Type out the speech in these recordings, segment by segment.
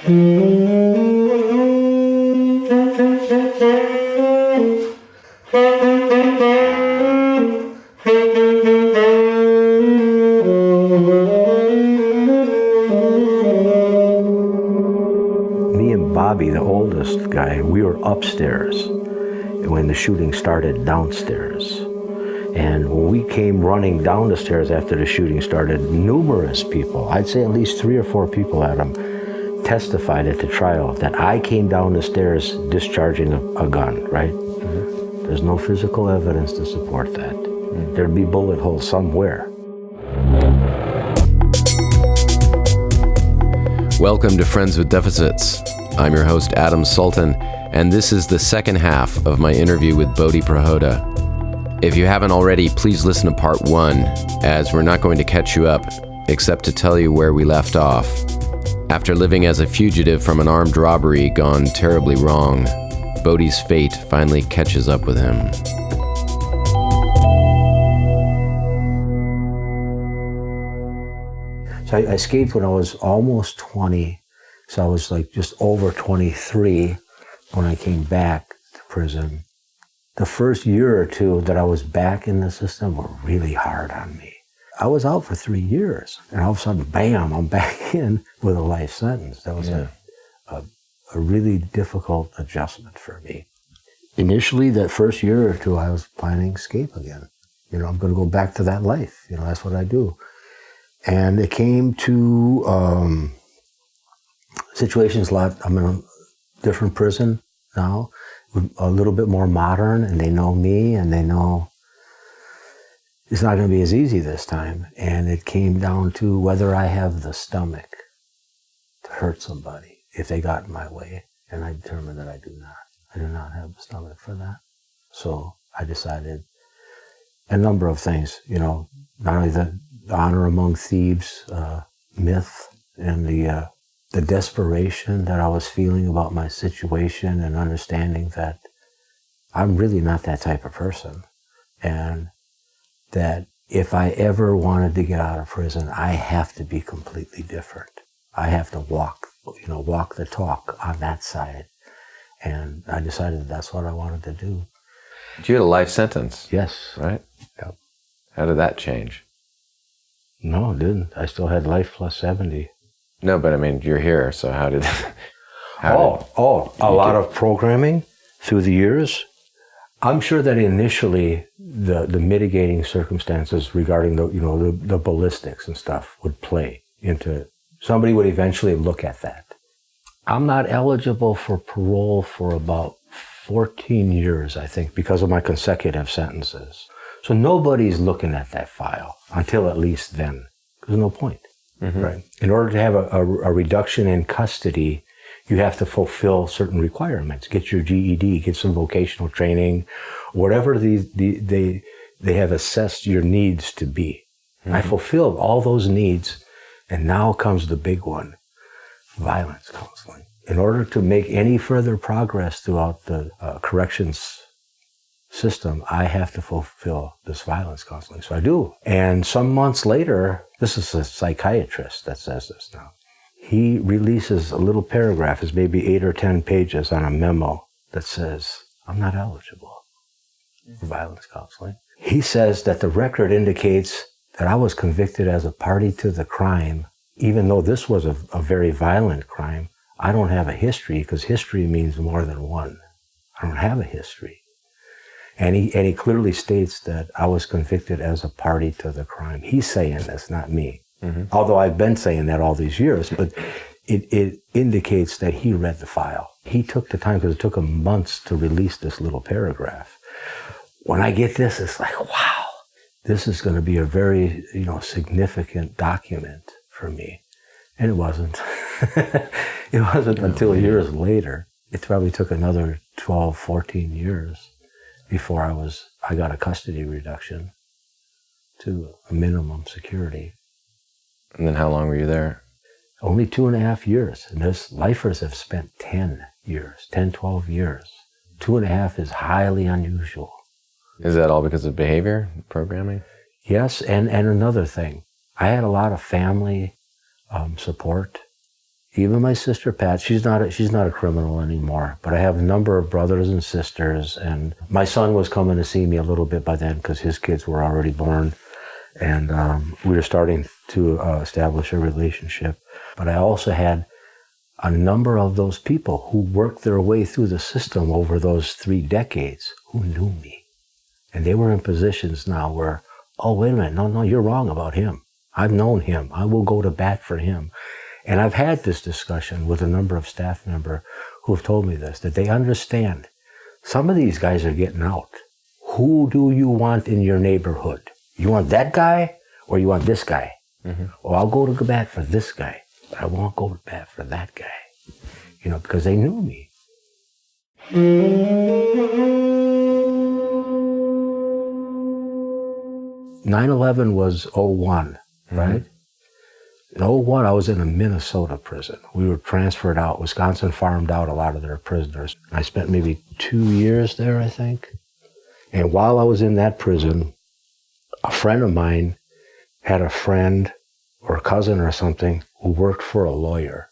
Me and Bobby, the oldest guy, we were upstairs when the shooting started downstairs. And when we came running down the stairs after the shooting started, numerous people, I'd say at least 3 or 4 people, Adam, testified at the trial that I came down the stairs discharging a gun, right? Mm-hmm. There's no physical evidence to support that. Mm-hmm. There'd be bullet holes somewhere. Welcome to Friends with Deficits. I'm your host, Adam Sultan, and this is the second half of my interview with Bodhi Prihoda. If you haven't already, please listen to part 1, as we're not going to catch you up, except to tell you where we left off. After living as a fugitive from an armed robbery gone terribly wrong, Bodhi's fate finally catches up with him. So I escaped when I was almost 20, so I was like just over 23 when I came back to prison. The first year or two that I was back in the system were really hard on me. I was out for 3 years, and all of a sudden, bam, I'm back in with a life sentence. That was a really difficult adjustment for me. Initially, that first year or two, I was planning escape again. You know, I'm going to go back to that life. You know, that's what I do. And it came to situations like I'm in a different prison now, a little bit more modern, and they know me, and they know it's not going to be as easy this time. And it came down to whether I have the stomach to hurt somebody if they got in my way. And I determined that I do not. I do not have the stomach for that. So I decided a number of things, you know, not only the honor among thieves myth and the desperation that I was feeling about my situation and understanding that I'm really not that type of person. And that if I ever wanted to get out of prison, I have to be completely different. I have to walk the talk on that side. And I decided that's what I wanted to do. You had a life sentence. Yes. Right? Yep. How did that change? No, it didn't. I still had life plus 70. No, but I mean, you're here, so how did... A lot of programming through the years. I'm sure that initially the mitigating circumstances regarding the ballistics and stuff would play into, somebody would eventually look at that. I'm not eligible for parole for about 14 years, I think, because of my consecutive sentences. So nobody's looking at that file until at least then. There's no point. Mm-hmm. Right? In order to have a reduction in custody, you have to fulfill certain requirements. Get your GED, get some vocational training, whatever they have assessed your needs to be. Mm-hmm. I fulfilled all those needs, and now comes the big one, violence counseling. In order to make any further progress throughout the corrections system, I have to fulfill this violence counseling. So I do. And some months later, this is a psychiatrist that says this now. He releases a little paragraph, it's maybe 8 or 10 pages on a memo that says, I'm not eligible for violence counseling. He says that the record indicates that I was convicted as a party to the crime, even though this was a very violent crime. I don't have a history, because history means more than one. I don't have a history. And he clearly states that I was convicted as a party to the crime. He's saying this, not me. Mm-hmm. Although I've been saying that all these years, but it indicates that he read the file. He took the time, because it took him months to release this little paragraph. When I get this, it's like, wow, this is going to be a very, significant document for me. And it wasn't. It wasn't until years later. It probably took another 12, 14 years before I got a custody reduction to a minimum security. And then how long were you there? Only 2.5 years. And there's lifers have spent 10 years, 10, 12 years. 2.5 is highly unusual. Is that all because of behavior programming? Yes, and another thing. I had a lot of family support Even my sister Pat, she's not a criminal anymore. But I have a number of brothers and sisters, and my son was coming to see me a little bit by then because his kids were already born, and we were starting to establish a relationship. But I also had a number of those people who worked their way through the system over those 3 decades who knew me, and they were in positions now where, oh, wait a minute, no, you're wrong about him. I've known him. I will go to bat for him. And I've had this discussion with a number of staff members who have told me this, that they understand some of these guys are getting out. Who do you want in your neighborhood? You want that guy or you want this guy? Mm-hmm. Well, I'll go to bat for this guy, but I won't go to bat for that guy, because they knew me. 9/11 was 01, right? Mm-hmm. In 01, I was in a Minnesota prison. We were transferred out. Wisconsin farmed out a lot of their prisoners. I spent maybe 2 years there, I think. And while I was in that prison, a friend of mine had a friend or a cousin or something who worked for a lawyer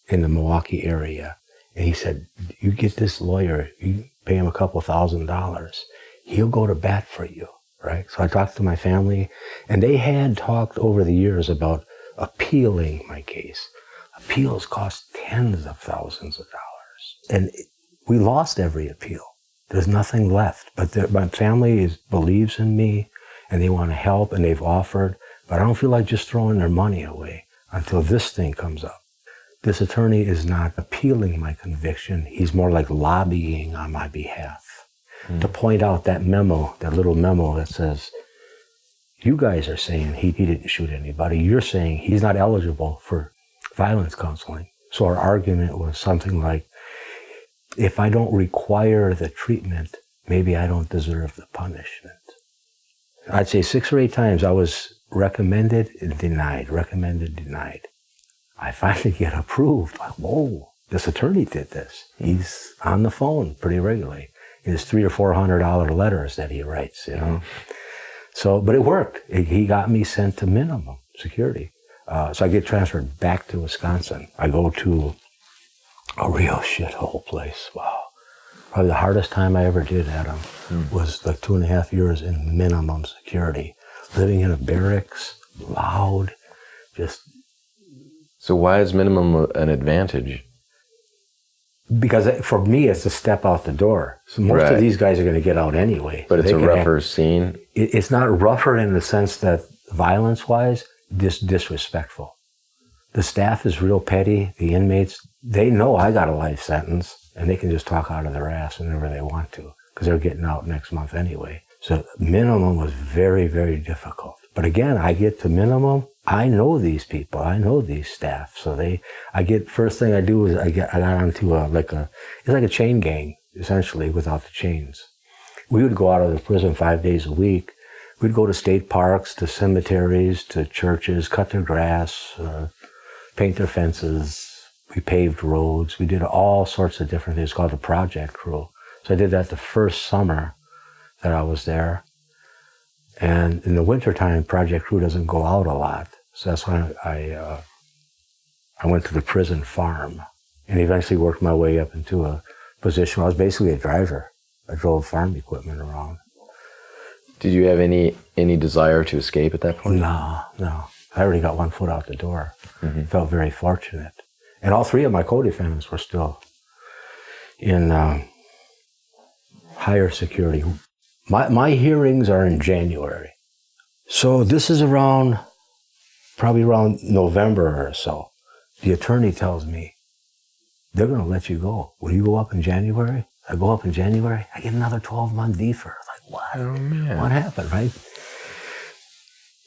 in the Milwaukee area. And he said, you get this lawyer, you pay him a couple $1,000, he'll go to bat for you, right? So I talked to my family, and they had talked over the years about appealing my case. Appeals cost tens of thousands of dollars. And we lost every appeal. There's nothing left. But my family believes in me, and they want to help, and they've offered. But I don't feel like just throwing their money away until this thing comes up. This attorney is not appealing my conviction. He's more like lobbying on my behalf to point out that memo, that little memo that says, you guys are saying he didn't shoot anybody. You're saying he's not eligible for violence counseling. So our argument was something like, if I don't require the treatment, maybe I don't deserve the punishment. I'd say 6 or 8 times I was recommended and denied, recommended, denied. I finally get approved. Like, whoa, this attorney did this. He's on the phone pretty regularly. His $300 or $400 letters that he writes, So, but it worked. He got me sent to minimum security. So I get transferred back to Wisconsin. I go to a real shithole place. Wow. Probably the hardest time I ever did, Adam, was like 2.5 years in minimum security. Living in a barracks, loud, just... So why is minimum an advantage? Because for me, it's a step out the door. So most of these guys are going to get out anyway. But it's a rougher scene? It's not rougher in the sense that violence-wise, disrespectful. The staff is real petty. The inmates, they know I got a life sentence, and they can just talk out of their ass whenever they want to, because they're getting out next month anyway. So minimum was very, very difficult. But again, I get to minimum. I know these people. I know these staff. So first thing I do is I got onto it's like a chain gang, essentially, without the chains. We would go out of the prison 5 days a week. We'd go to state parks, to cemeteries, to churches, cut their grass, paint their fences. We paved roads. We did all sorts of different things. It's called the Project Crew. So I did that the first summer that I was there. And in the wintertime, Project Crew doesn't go out a lot. So that's when I went to the prison farm and eventually worked my way up into a position where I was basically a driver. I drove farm equipment around. Did you have any desire to escape at that point? No. I already got one foot out the door. Mm-hmm. Felt very fortunate. And all 3 of my co-defendants were still in higher security. My hearings are in January. So this is probably around November or so. The attorney tells me, they're going to let you go. Will you go up in January? I go up in January, I get another 12-month defer. Like, what? Oh, man. What happened, right?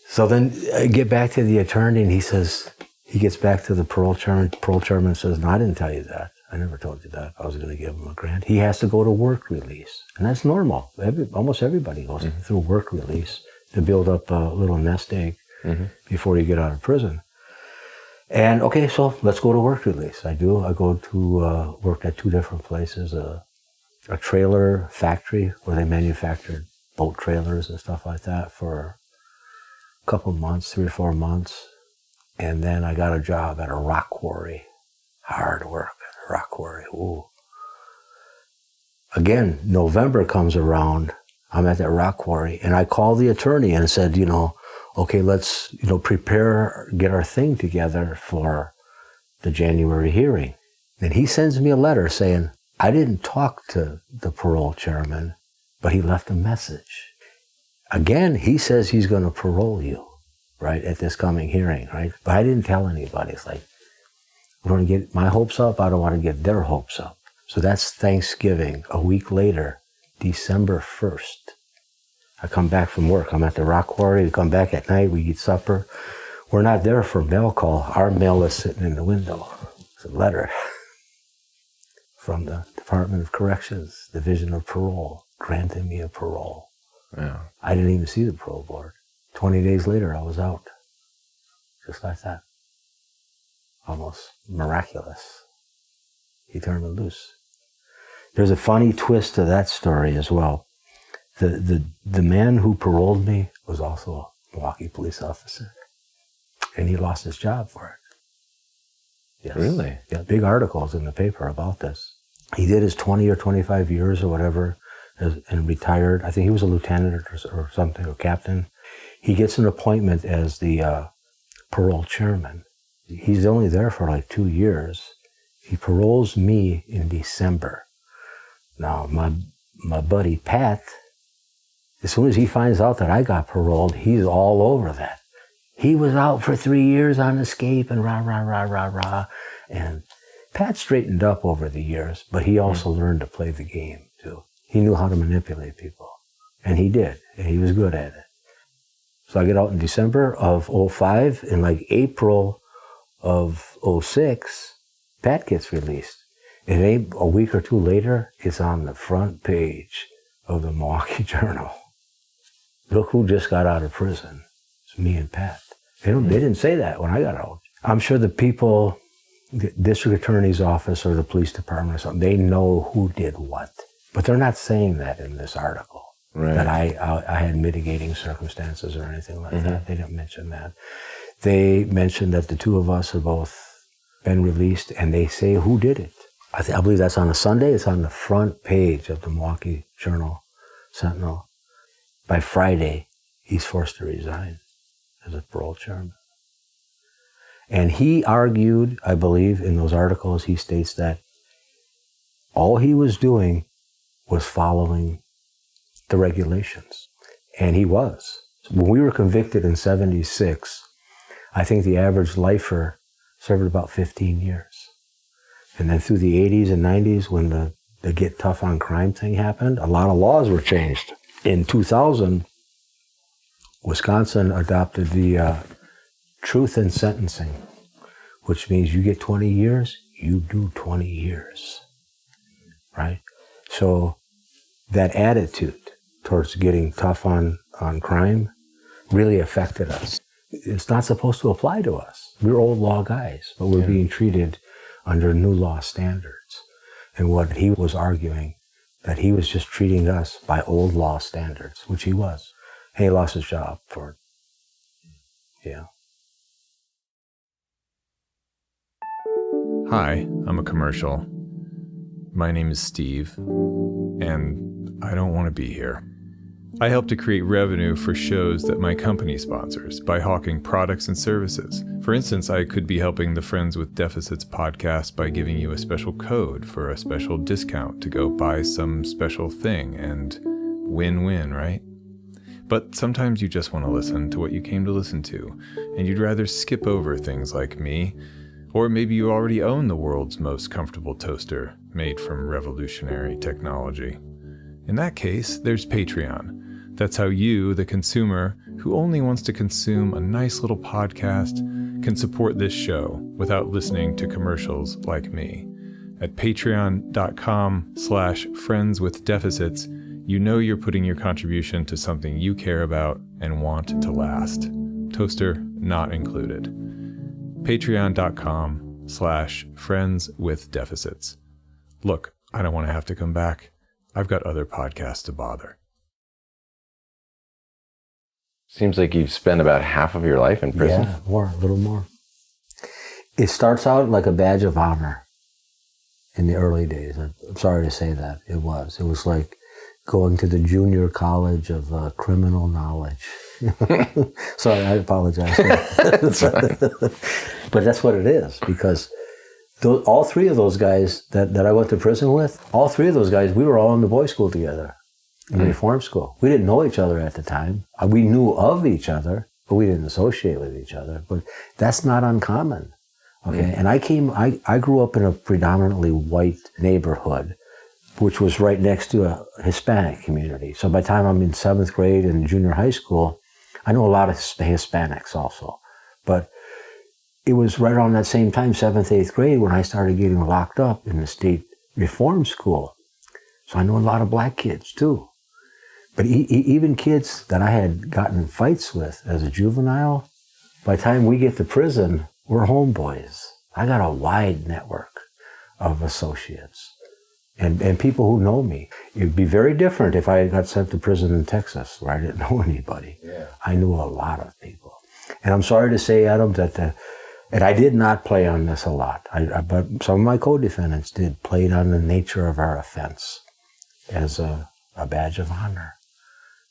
So then I get back to the attorney, and he gets back to the parole chairman. Parole chairman says, no, I didn't tell you that. I never told you that. I was going to give him a grant. He has to go to work release. And that's normal. Almost everybody goes through work release to build up a little nest egg before you get out of prison. And okay, so let's go to work release. I do. I go to work at 2 different places. A trailer factory where they manufactured boat trailers and stuff like that for a couple months, 3 or 4 months. And then I got a job at a rock quarry. Hard work at a rock quarry. Ooh. Again, November comes around. I'm at that rock quarry, and I called the attorney and said, okay, let's, prepare, get our thing together for the January hearing. And he sends me a letter saying, I didn't talk to the parole chairman, but he left a message. Again, he says he's going to parole you, right, at this coming hearing, right? But I didn't tell anybody. It's like, I don't want to get my hopes up. I don't want to get their hopes up. So that's Thanksgiving. A week later, December 1st. I come back from work. I'm at the rock quarry. We come back at night. We eat supper. We're not there for mail call. Our mail is sitting in the window. It's a letter from the Department of Corrections, Division of Parole, granting me a parole. Yeah. I didn't even see the parole board. 20 days later, I was out. Just like that. Almost miraculous. He turned me loose. There's a funny twist to that story as well. The man who paroled me was also a Milwaukee police officer. And he lost his job for it. Yes. Really? Yeah, big articles in the paper about this. He did his 20 or 25 years or whatever and retired. I think he was a lieutenant or something, or captain. He gets an appointment as the parole chairman. He's only there for like 2 years. He paroles me in December. Now, my buddy Pat, as soon as he finds out that I got paroled, he's all over that. He was out for 3 years on escape and rah, rah, rah, rah, rah. And Pat straightened up over the years, but he also learned to play the game, too. He knew how to manipulate people. And he did. And he was good at it. So I get out in December of 2005. In like April of 2006, Pat gets released. And a week or two later, it's on the front page of the Milwaukee Journal. Look who just got out of prison. It's me and Pat. They didn't say that when I got out. I'm sure the people, the district attorney's office or the police department or something, they know who did what. But they're not saying that in this article, right, that I had mitigating circumstances or anything like that. They didn't mention that. They mentioned that the two of us have both been released, and they say who did it. I believe that's on a Sunday. It's on the front page of the Milwaukee Journal Sentinel. By Friday, he's forced to resign as a parole chairman. And he argued, I believe, in those articles, he states that all he was doing was following the regulations. And he was. When we were convicted in 1976, I think the average lifer served about 15 years. And then through the 80s and 90s, when the Get Tough on Crime thing happened, a lot of laws were changed. In 2000, Wisconsin adopted the truth in sentencing, which means you get 20 years, you do 20 years, right? So that attitude towards getting tough on crime really affected us. It's not supposed to apply to us. We're old law guys, but we're being treated under new law standards. And what he was arguing, that he was just treating us by old law standards, which he was. And he lost his job for it. Yeah. Hi, I'm a commercial. My name is Steve, and I don't want to be here. I help to create revenue for shows that my company sponsors by hawking products and services. For instance, I could be helping the Friends with Deficits podcast by giving you a special code for a special discount to go buy some special thing, and win-win, right? But sometimes you just want to listen to what you came to listen to, and you'd rather skip over things like me. Or maybe you already own the world's most comfortable toaster made from revolutionary technology. In that case, there's Patreon. That's how you, the consumer, who only wants to consume a nice little podcast, can support this show without listening to commercials like me. At patreon.com/friendswithdeficits, you know you're putting your contribution to something you care about and want to last. Toaster not included. Patreon.com/friendswithdeficits. Look, I don't want to have to come back. I've got other podcasts to bother. Seems like you've spent about half of your life in prison. Yeah, a little more. It starts out like a badge of honor in the early days. I'm sorry to say that. It was. It was like going to the junior college of criminal knowledge. Sorry, I apologize. But that's what it is, because all three of those guys that I went to prison with, all three of those guys, we were all in the boys' school together, in the reform school. We didn't know each other at the time. We knew of each other, but we didn't associate with each other. But that's not uncommon. Okay, and I grew up in a predominantly white neighborhood, which was right next to a Hispanic community. So by the time I'm in 7th grade and junior high school, I know a lot of Hispanics also. But it was right around that same time, 7th, 8th grade, when I started getting locked up in the state reform school. So I know a lot of black kids too. But even kids that I had gotten in fights with as a juvenile, by the time we get to prison, we're homeboys. I got a wide network of associates and people who know me. It'd be very different if I got sent to prison in Texas where I didn't know anybody. Yeah. I knew a lot of people. And I'm sorry to say, Adam, that and I did not play on this a lot, but some of my co-defendants played on the nature of our offense as a badge of honor.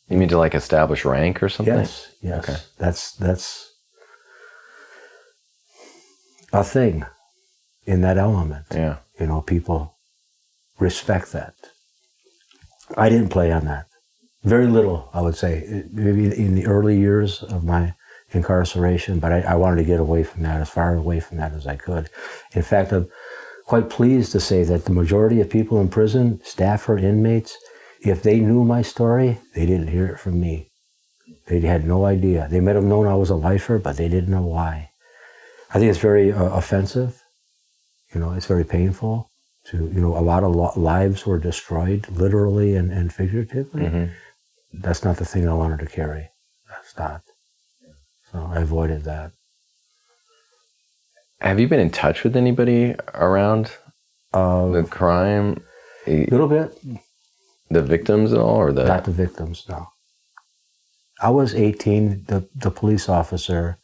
You mean to like establish rank or something? Yes. Okay. That's a thing in that element. Yeah. You know, people respect that. I didn't play on that. Very little, I would say. Maybe in the early years of my incarceration, but I wanted to get away from that, as far away from that as I could. In fact, I'm quite pleased to say that the majority of people in prison, staff or inmates, if they knew my story, they didn't hear it from me. They had no idea. They might have known I was a lifer, but they didn't know why. I think it's very offensive. You know, it's very painful. A lot of lives were destroyed, literally and figuratively. Mm-hmm. That's not the thing I wanted to carry. That's not. So I avoided that. Have you been in touch with anybody around the crime? A little bit. The victims at all? Or Not the victims, no. I was 18. The police officer,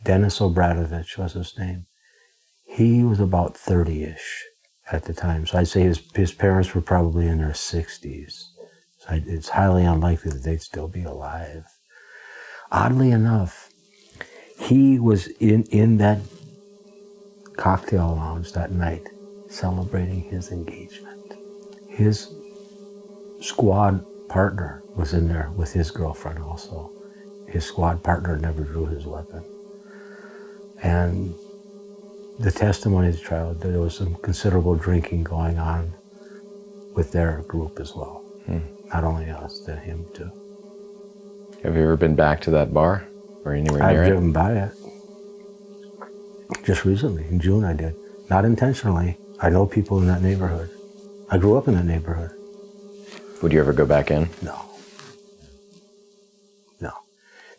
Dennis Obradovich was his name. He was about 30-ish at the time. So I'd say his parents were probably in their 60s. So it's highly unlikely that they'd still be alive. Oddly enough, he was in that cocktail lounge that night celebrating his engagement. His squad partner was in there with his girlfriend also. His squad partner never drew his weapon. And the testimony of the trial, there was some considerable drinking going on with their group as well. Not only us, but him too. Have you ever been back to that bar or anywhere near it? I've driven by it. Just recently, in June I did. Not intentionally. I know people in that neighborhood. I grew up in that neighborhood. Would you ever go back in? No.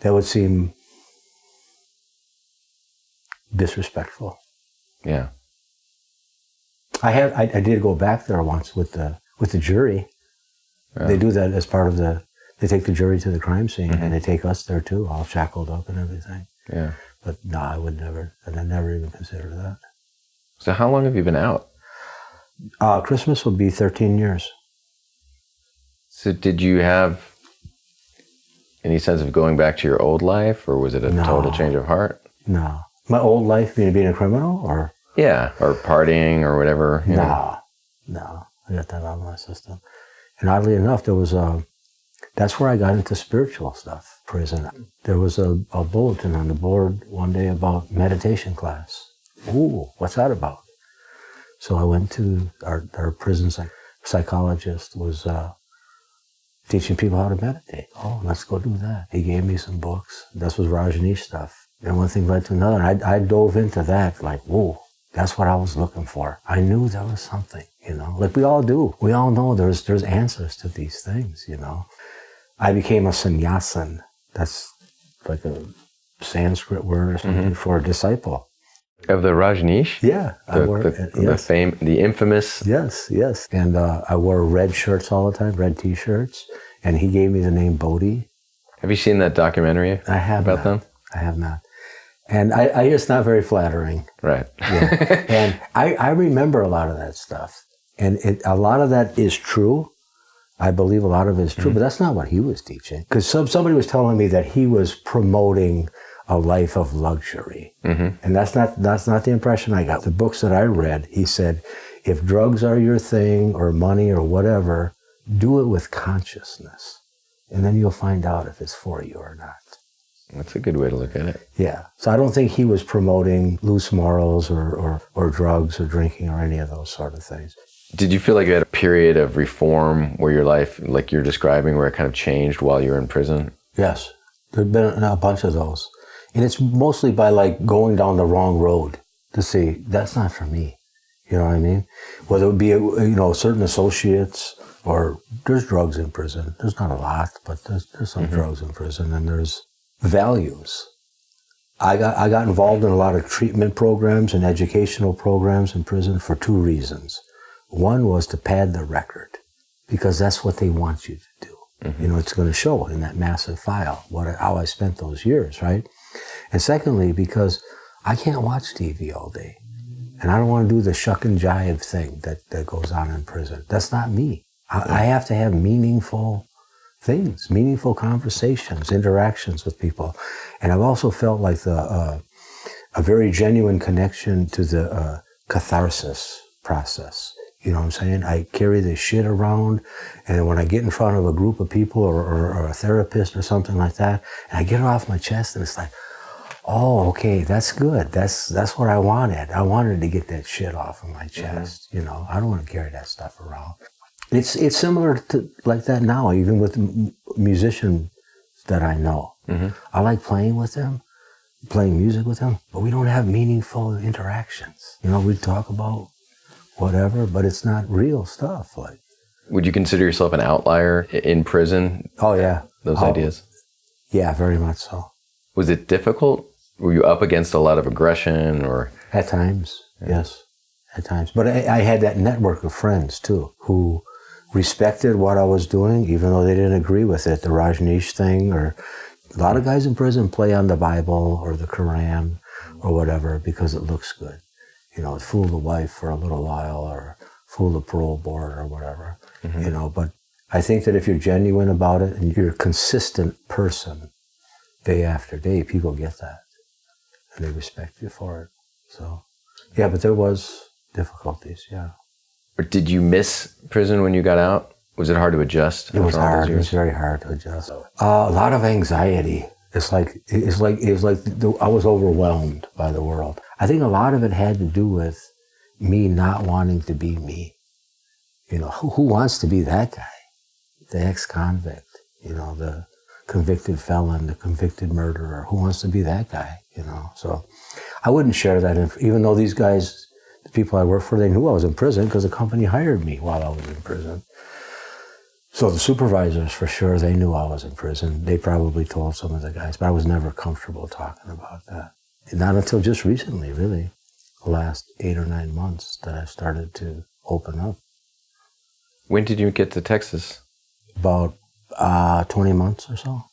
That would seem disrespectful. Yeah. I did go back there once with the jury. Yeah. They do that as part of they take the jury to the crime scene, mm-hmm. and they take us there too, all shackled up and everything. Yeah. But no, I never even considered that. So how long have you been out? Christmas will be 13 years. So did you have any sense of going back to your old life, or was it a total change of heart? No. My old life being a criminal, or? Yeah, or partying or whatever. No. I got that out of my system. And oddly enough, that's where I got into spiritual stuff, prison. There was a bulletin on the board one day about meditation class. Ooh, what's that about? So I went to our prison psychologist was teaching people how to meditate. Oh, let's go do that. He gave me some books. This was Rajneesh stuff. And one thing led to another. And I dove into that like, whoa, that's what I was looking for. I knew there was something, like we all do. We all know there's answers to these things, I became a sannyasin. That's like a Sanskrit word or something, mm-hmm. for a disciple. Of the Rajneesh? Yeah. The infamous... Yes. And I wore red shirts all the time, red T-shirts. And he gave me the name Bodhi. Have you seen that documentary I have about them? I have not. And it's not very flattering. Right. Yeah. And I remember a lot of that stuff. And a lot of that is true. I believe a lot of it is true, but that's not what he was teaching. Because somebody was telling me that he was promoting a life of luxury. And that's not the impression I got. The books that I read, he said, if drugs are your thing or money or whatever, do it with consciousness. And then you'll find out if it's for you or not. That's a good way to look at it. Yeah. So I don't think he was promoting loose morals or drugs or drinking or any of those sort of things. Did you feel like you had a period of reform where your life, like you're describing, where it kind of changed while you were in prison? Yes. There've been a bunch of those. And it's mostly by like going down the wrong road to see, that's not for me. You know what I mean? Whether it would be, certain associates or there's drugs in prison. There's not a lot, but there's some drugs in prison, and there's values. I got involved in a lot of treatment programs and educational programs in prison for two reasons. One was to pad the record, because that's what they want you to do. It's going to show in that massive file how I spent those years, right? And secondly, because I can't watch TV all day. And I don't want to do the shuck and jive thing that goes on in prison. That's not me. I have to have meaningful things, meaningful conversations, interactions with people. And I've also felt like a very genuine connection to the catharsis process. You know what I'm saying? I carry this shit around, and when I get in front of a group of people or a therapist or something like that, and I get it off my chest, and it's like, oh, okay, that's good. That's what I wanted. I wanted to get that shit off of my chest. I don't want to carry that stuff around. It's similar to like that now, even with musicians that I know. I like playing with them, playing music with them, but we don't have meaningful interactions. We talk about whatever, but it's not real stuff. Like, would you consider yourself an outlier in prison? Oh yeah, those ideas. Yeah, very much so. Was it difficult? Were you up against a lot of aggression, or? At times, yes, at times. But I had that network of friends too who respected what I was doing, even though they didn't agree with it. The Rajneesh thing, or a lot of guys in prison play on the Bible or the Quran or whatever because it looks good. Fool the wife for a little while, or fool the parole board or whatever. But I think that if you're genuine about it and you're a consistent person day after day, people get that and they respect you for it. So, yeah, but there was difficulties, yeah. Or did you miss prison when you got out? Was it hard to adjust? It was hard. It was very hard to adjust. A lot of anxiety. It was like I was overwhelmed by the world. I think a lot of it had to do with me not wanting to be me. Who wants to be that guy? The ex-convict, the convicted felon, the convicted murderer. Who wants to be that guy? So I wouldn't share that, even though these guys, the people I work for, they knew I was in prison because the company hired me while I was in prison. So the supervisors, for sure, they knew I was in prison. They probably told some of the guys, but I was never comfortable talking about that. And not until just recently, really, the last 8 or 9 months, that I started to open up. When did you get to Texas? About 20 months or so.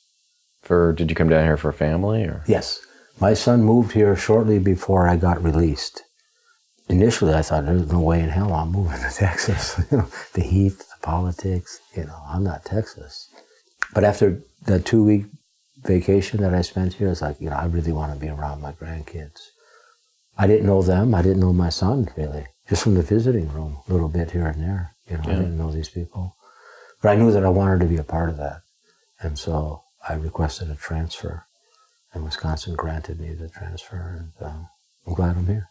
Did you come down here for family, or? Yes. My son moved here shortly before I got released. Initially, I thought, there's no way in hell I'm moving to Texas. The heat, the politics, I'm not Texas. But after that 2-week vacation that I spent here, it's like, I really want to be around my grandkids. I didn't know them. I didn't know my son, really. Just from the visiting room, a little bit here and there. I didn't know these people. But I knew that I wanted to be a part of that. And so I requested a transfer. And Wisconsin granted me the transfer. And I'm glad I'm here.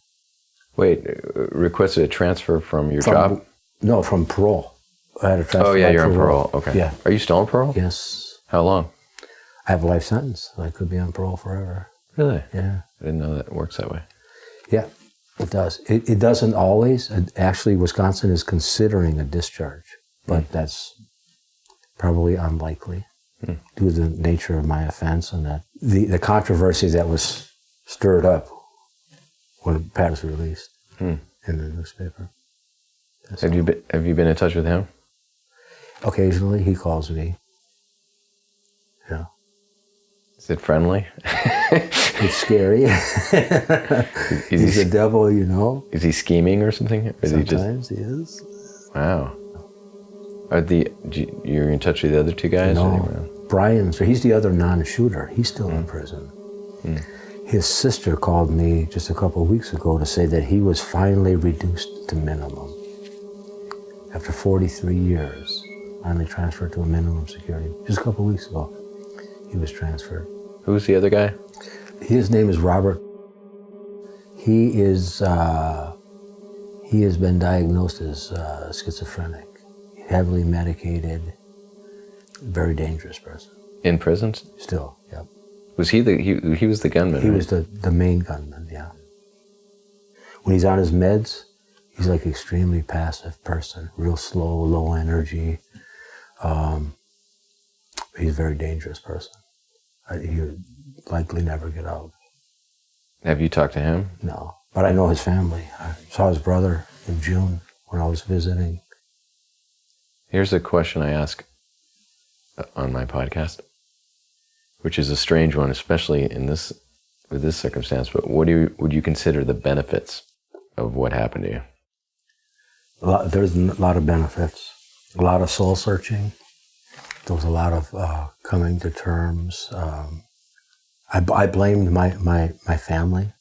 Wait, requested a transfer from your job? No, from parole. I had a transfer. Oh, yeah, you're on parole. Okay. Yeah. Are you still on parole? Yes. How long? I have a life sentence. I could be on parole forever. Really? Yeah. I didn't know that works that way. Yeah, it does. It doesn't always. Actually, Wisconsin is considering a discharge, but that's probably unlikely due to the nature of my offense and that the controversy that was stirred up when Pat was released in the newspaper. Have you been in touch with him? Occasionally, he calls me. Yeah. Is it friendly? It's scary. He's the devil, you know. Is he scheming or something? Or Sometimes he is. Wow. You're in touch with the other two guys? No. Brian's, he's the other non-shooter. He's still in prison. His sister called me just a couple of weeks ago to say that he was finally reduced to minimum. After 43 years, finally transferred to a minimum security. Just a couple of weeks ago, he was transferred. Who's the other guy? His name is Robert. He has been diagnosed as schizophrenic, heavily medicated, very dangerous person. In prison? Still, yep. Was he was the gunman? He right? was the main gunman, yeah. When he's on his meds, he's like extremely passive person, real slow, low energy. He's a very dangerous person. He'll likely never get out. Have you talked to him? No, but I know his family. I saw his brother in June when I was visiting. Here's a question I ask on my podcast, which is a strange one, especially with this circumstance. But would you consider the benefits of what happened to you? There's a lot of benefits. A lot of soul searching. There was a lot of coming to terms. I blamed my family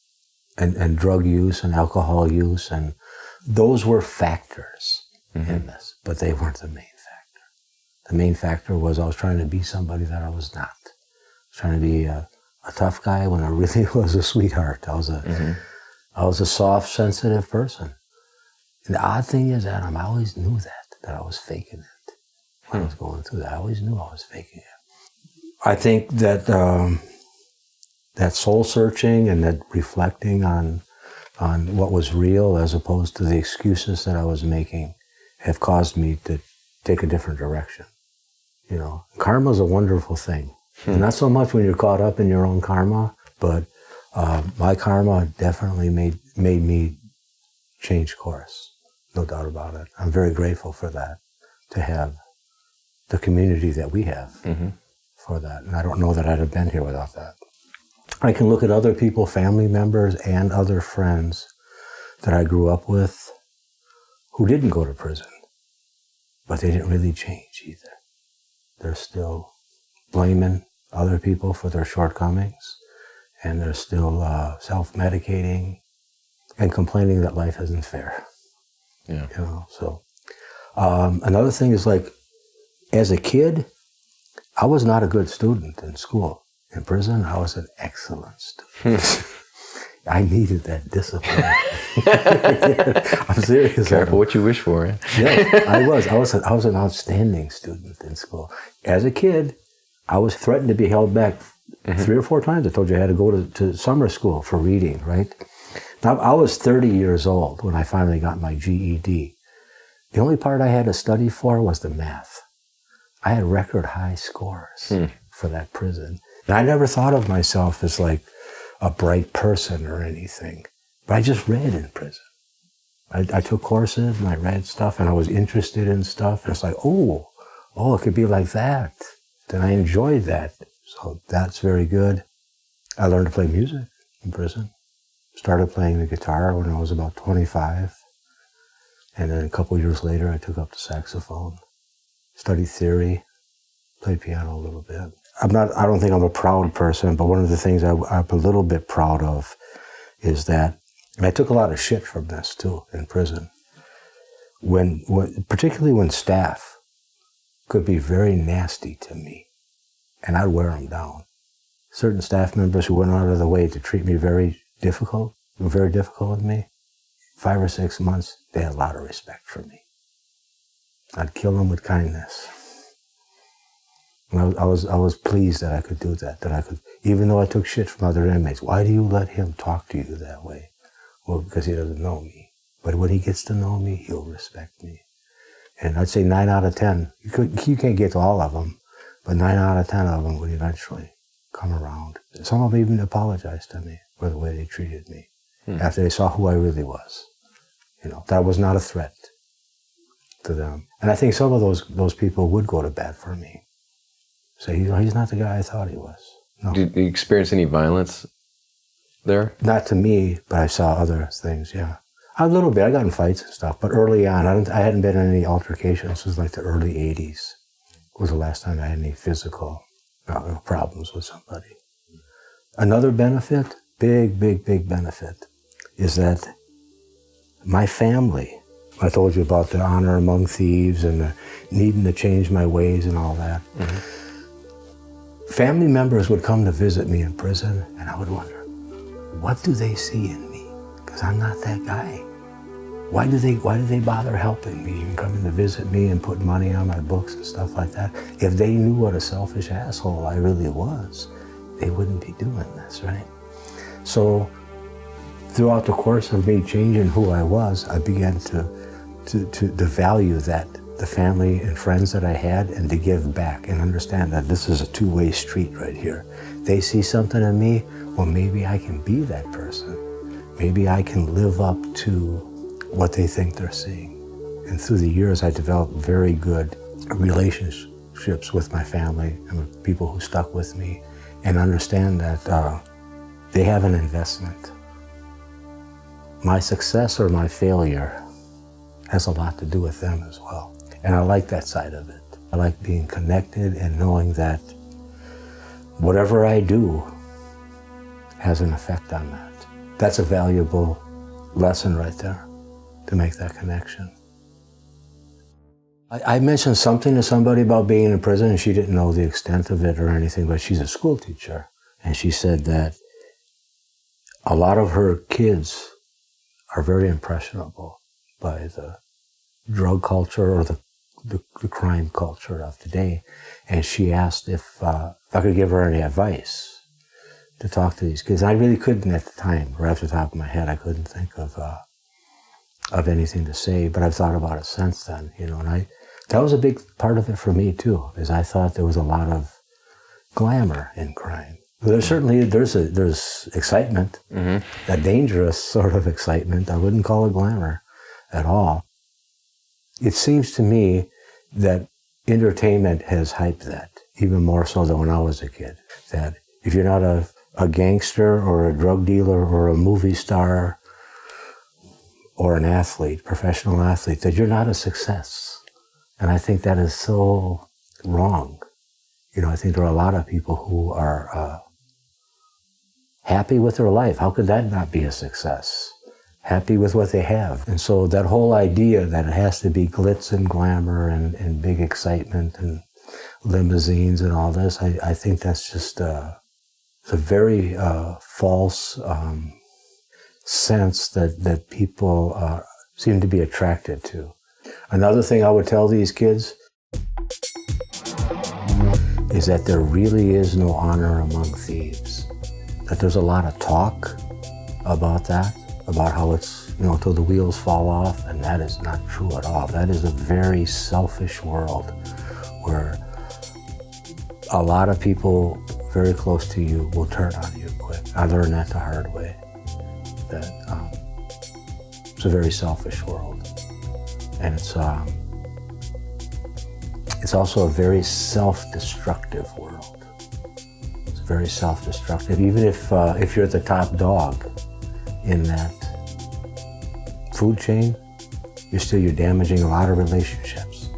and drug use and alcohol use, and those were factors in this, but they weren't the main factor. The main factor was I was trying to be somebody that I was not. I was trying to be a tough guy when I really was a sweetheart. I was a soft, sensitive person. And the odd thing is, Adam, I always knew that I was faking it when I was going through that. I always knew I was faking it. I think that that soul searching and that reflecting on what was real as opposed to the excuses that I was making have caused me to take a different direction. You know, karma is a wonderful thing. Not so much when you're caught up in your own karma, but my karma definitely made me change course. No doubt about it. I'm very grateful for that, to have the community that we have for that. And I don't know that I'd have been here without that. I can look at other people, family members, and other friends that I grew up with who didn't go to prison, but they didn't really change either. They're still blaming other people for their shortcomings, and they're still self-medicating and complaining that life isn't fair. Yeah. You know, so another thing is, like, as a kid, I was not a good student in school. In prison, I was an excellent student. I needed that discipline. I'm serious. Careful what you wish for. Eh? Yeah, I was an outstanding student in school. As a kid, I was threatened to be held back 3 or 4 times. I told you I had to go to summer school for reading, right? Now, I was 30 years old when I finally got my GED. The only part I had to study for was the math. I had record high scores for that prison. And I never thought of myself as like a bright person or anything, but I just read in prison. I took courses and I read stuff and I was interested in stuff. And it's like, oh, it could be like that. Then I enjoyed that. So that's very good. I learned to play music in prison. Started playing the guitar when I was about 25. And then a couple of years later, I took up the saxophone, studied theory, played piano a little bit. I don't think I'm a proud person, but one of the things I'm a little bit proud of is that, and I took a lot of shit from this too in prison, particularly when staff could be very nasty to me, and I'd wear them down. Certain staff members who went out of the way to treat me very difficult with me, 5 or 6 months, they had a lot of respect for me. I'd kill them with kindness. And I was pleased that I could do that even though I took shit from other inmates. Why do you let him talk to you that way? Well, because he doesn't know me. But when he gets to know me, he'll respect me. And I'd say 9 out of 10, you can't get to all of them, but 9 out of 10 of them would eventually come around. Some of them even apologized to me for the way they treated me after they saw who I really was. You know, that was not a threat to them. And I think some of those people would go to bat for me. Say, he's not the guy I thought he was. No. Did you experience any violence there? Not to me, but I saw other things, yeah. A little bit. I got in fights and stuff, but early on, I hadn't been in any altercations since like the early 80s. Was the last time I had any physical problems with somebody. Another benefit, big benefit, is that my family, I told you about the honor among thieves and the needing to change my ways and all that. Mm-hmm. Family members would come to visit me in prison, and I would wonder, what do they see in me? Because I'm not that guy. Why do they bother helping me and coming to visit me and put money on my books and stuff like that? If they knew what a selfish asshole I really was, they wouldn't be doing this, right? So throughout the course of me changing who I was, I began to value that, the family and friends that I had, and to give back and understand that this is a two-way street right here. They see something in me, well, maybe I can be that person. Maybe I can live up to what they think they're seeing. And through the years, I developed very good relationships with my family and with people who stuck with me, and understand that they have an investment. My success or my failure has a lot to do with them as well. And I like that side of it. I like being connected and knowing that whatever I do has an effect on that. That's a valuable lesson right there, to make that connection. I mentioned something to somebody about being in prison, and she didn't know the extent of it or anything, but she's a school teacher. And she said that a lot of her kids are very impressionable by the drug culture or the crime culture of today. And she asked if I could give her any advice to talk to these kids. And I really couldn't at the time, right off the top of my head. I couldn't think of anything to say, but I've thought about it since then, and that was a big part of it for me too, is I thought there was a lot of glamour in crime. There's certainly, there's excitement, mm-hmm. a dangerous sort of excitement. I wouldn't call it glamour at all. It seems to me that entertainment has hyped that, even more so than when I was a kid. That if you're not a gangster or a drug dealer or a movie star or an athlete, professional athlete, that you're not a success. And I think that is so wrong. I think there are a lot of people who are happy with their life. How could that not be a success? Happy with what they have. And so that whole idea that it has to be glitz and glamour and big excitement and limousines and all this, I think that's just it's a very false sense that people seem to be attracted to. Another thing I would tell these kids is that there really is no honor among thieves. That there's a lot of talk about that, about how it's, till the wheels fall off, and that is not true at all. That is a very selfish world where a lot of people very close to you will turn on you quick. I learned that the hard way, that it's a very selfish world. And it's also a very self-destructive world. It's very self-destructive. Even if you're the top dog in that food chain, you're damaging a lot of relationships.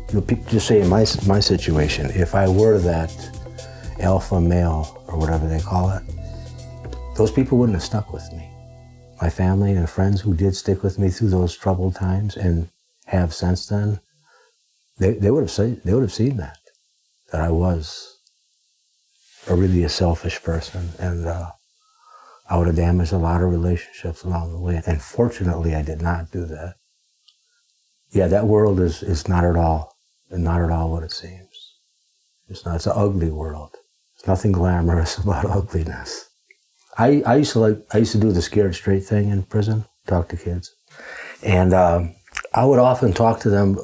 Just say in my situation, if I were that alpha male or whatever they call it, those people wouldn't have stuck with me. My family and friends who did stick with me through those troubled times and have since then, they would have seen that I was really a selfish person, and I would have damaged a lot of relationships along the way. And fortunately, I did not do that. Yeah, that world is not at all what it seems. It's not. It's an ugly world. There's nothing glamorous about ugliness. I used to do the scared straight thing in prison, talk to kids, and I would often talk to them,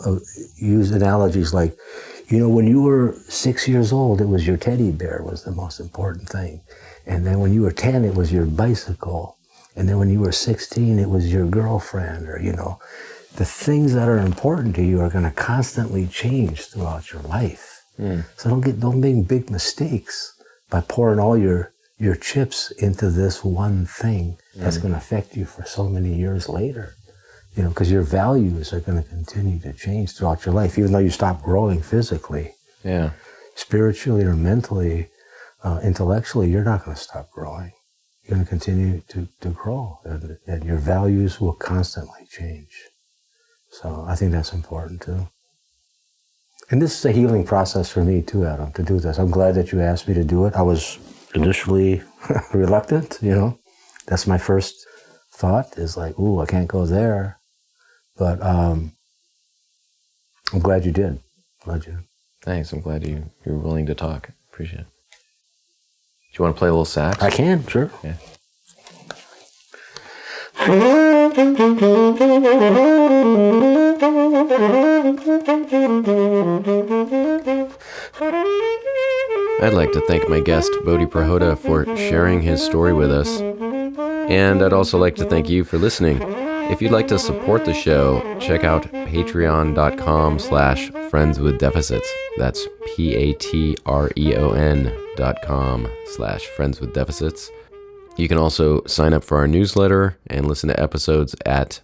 use analogies like, when you were 6 years old, it was your teddy bear was the most important thing. And then when you were 10, it was your bicycle. And then when you were 16, it was your girlfriend, or, the things that are important to you are going to constantly change throughout your life. Mm. So don't make big mistakes by pouring all your your chips into this one thing that's going to affect you for so many years later. You know, because your values are going to continue to change throughout your life, even though you stop growing physically. Yeah. Spiritually or mentally, intellectually, you're not going to stop growing. You're going to continue to grow, and your values will constantly change. So I think that's important too. And this is a healing process for me too, Adam, to do this. I'm glad that you asked me to do it. I was initially reluctant, you know. That's my first thought, is like, ooh, I can't go there. But I'm glad you did. Glad you did. Thanks. I'm glad you were willing to talk. Appreciate it. Do you want to play a little sax? I can, sure. Yeah. I'd like to thank my guest, Bodhi Prihoda, for sharing his story with us. And I'd also like to thank you for listening. If you'd like to support the show, check out patreon.com/friendswithdeficits. That's patreon.com/friendswithdeficits. You can also sign up for our newsletter and listen to episodes at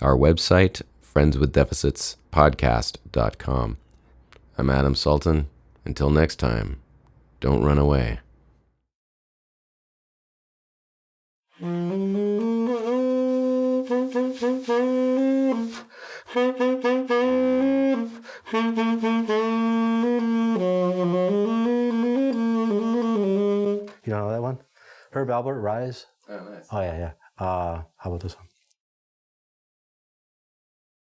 our website, friendswithdeficitspodcast.com. I'm Adam Sultan. Until next time, don't run away. You know that one? Herb Albert, Rise? Oh, nice. Oh, yeah. How about this one?